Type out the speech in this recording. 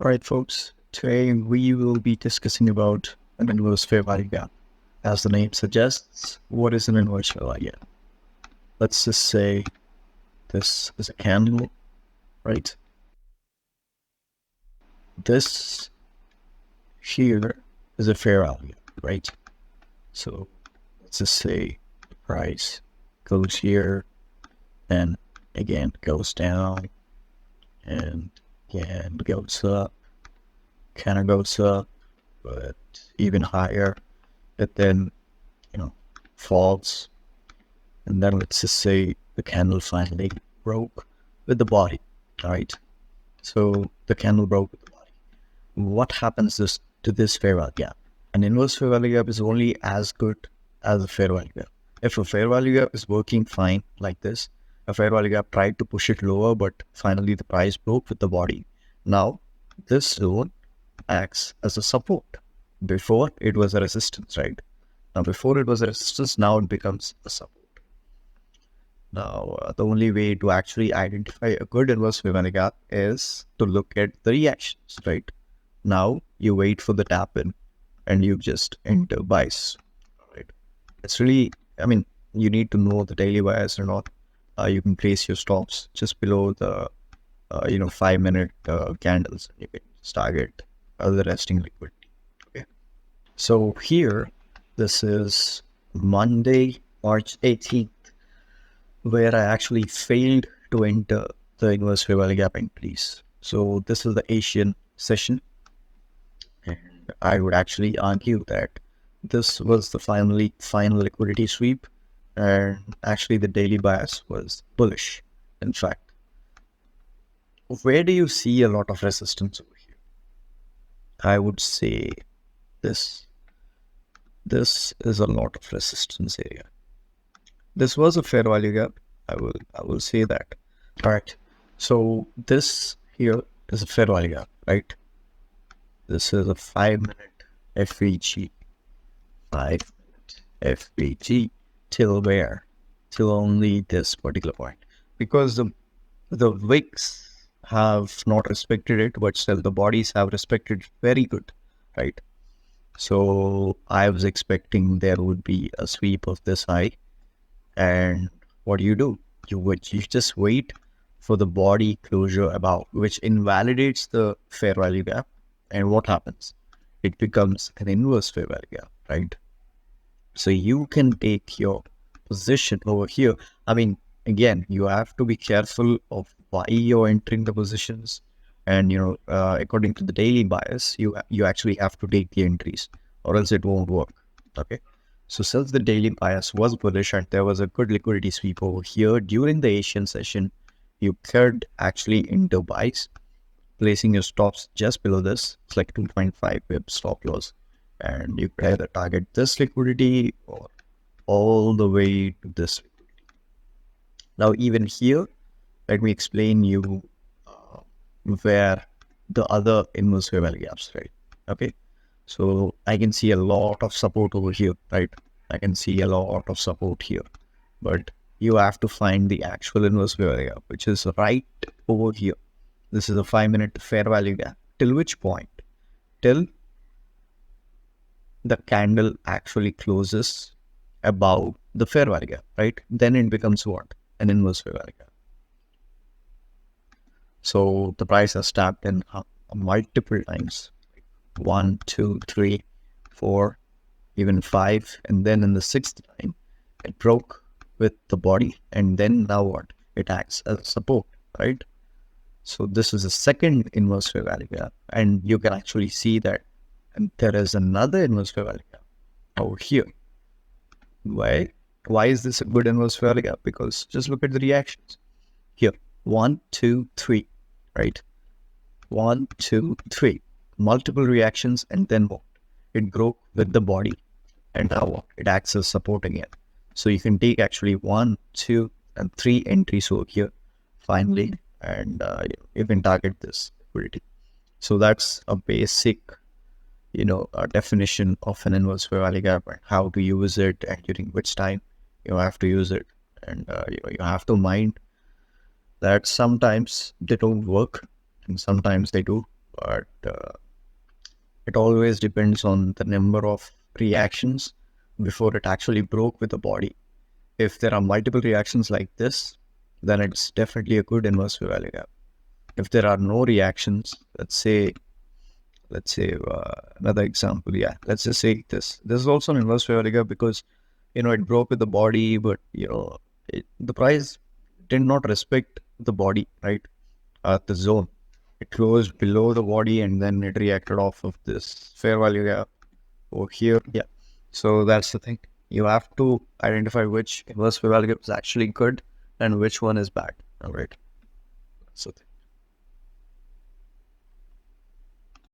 All right, folks. Today we will be discussing about an inverse fair value gap. As the name suggests, what is an inverse fair value gap? Let's just say this is a candle, right? This here is a fair value gap, right? So let's just say the price goes here and again goes down and again goes up, kind of goes up, but even higher. But then, falls, and then let's just say the candle finally broke with the body, right? So the candle broke with the body. What happens to this fair value gap? An inverse fair value gap is only as good as a fair value gap. If a fair value gap is working fine like this, a fair value gap tried to push it lower, but finally the price broke with the body. Now, this zone acts as a support. Before it was a resistance, right? Now, before it was a resistance, now it becomes a support. Now, the only way to actually identify a good inverse fair value gap is to look at the reactions, right? Now, you wait for the tap in and you just enter buys, right? It's really, you need to know the daily bias or not. You can place your stops just below the, 5-minute candles. You can just target the resting liquidity. Okay. So here, this is Monday, March 18th, where I actually failed to enter the inverse fair value gap entries. So this is the Asian session, and I would actually argue that this was the final liquidity sweep, and actually the daily bias was bullish. In fact, where do you see a lot of resistance over here? I would say this is a lot of resistance area. This was a fair value gap. I will say that. All right. So this here is a fair value gap, right? This is a 5-minute FVG. 5-minute FVG till where? Till only this particular point. Because the wicks have not respected it, but still the bodies have respected it very good, right? So I was expecting there would be a sweep of this high. And what do? You just wait for the body closure above, which invalidates the fair value gap. And what happens? It becomes an inverse fair value gap, right? So you can take your position over here. Again, you have to be careful of why you're entering the positions. And, according to the daily bias, you actually have to take the entries or else it won't work. Okay. So since the daily bias was bullish and there was a good liquidity sweep over here during the Asian session, you could actually enter buys, placing your stops just below this. It's like 2.5 pip stop loss. And you could either target this liquidity or all the way to this liquidity. Now, even here, let me explain you where the other inverse fair value gaps, right? Okay. So I can see a lot of support over here, right? I can see a lot of support here, but you have to find the actual inverse fair value gap, which is right over here. This is a 5-minute fair value gap. Till which point? Till the candle actually closes above the fair value gap, right? Then it becomes what? An inverse fair value gap. So the price has tapped in multiple times. 1, 2, 3, 4, even 5, and then in the 6th time it broke with the body, and then now what? It acts as a support, right? So this is a second inverse fair value gap, and you can actually see that there is another inverse fair value gap over here. Why is this a good inverse fair value gap? Because just look at the reactions here. 1, 2, 3, right? 1, 2, 3. Multiple reactions, and then what? It broke with the body, and now what? It acts as support again. So you can take actually 1, 2, and 3 entries over here finally, and you can target this liquidity. So that's a basic a definition of an inverse fair value gap and how to use it and during which time you have to use it. And you have to mind that sometimes they don't work and sometimes they do. but it always depends on the number of reactions before it actually broke with the body. If there are multiple reactions like this, then it's definitely a good inverse fair value gap. If there are no reactions, let's say another example, yeah, let's just say this is also an inverse fair value gap because it broke with the body, but the price did not respect the body, right, at the zone. It closed below the body and then it reacted off of this fair value gap over here. Yeah, so that's the thing. You have to identify which inverse fair value gap is actually good and which one is bad. All right, so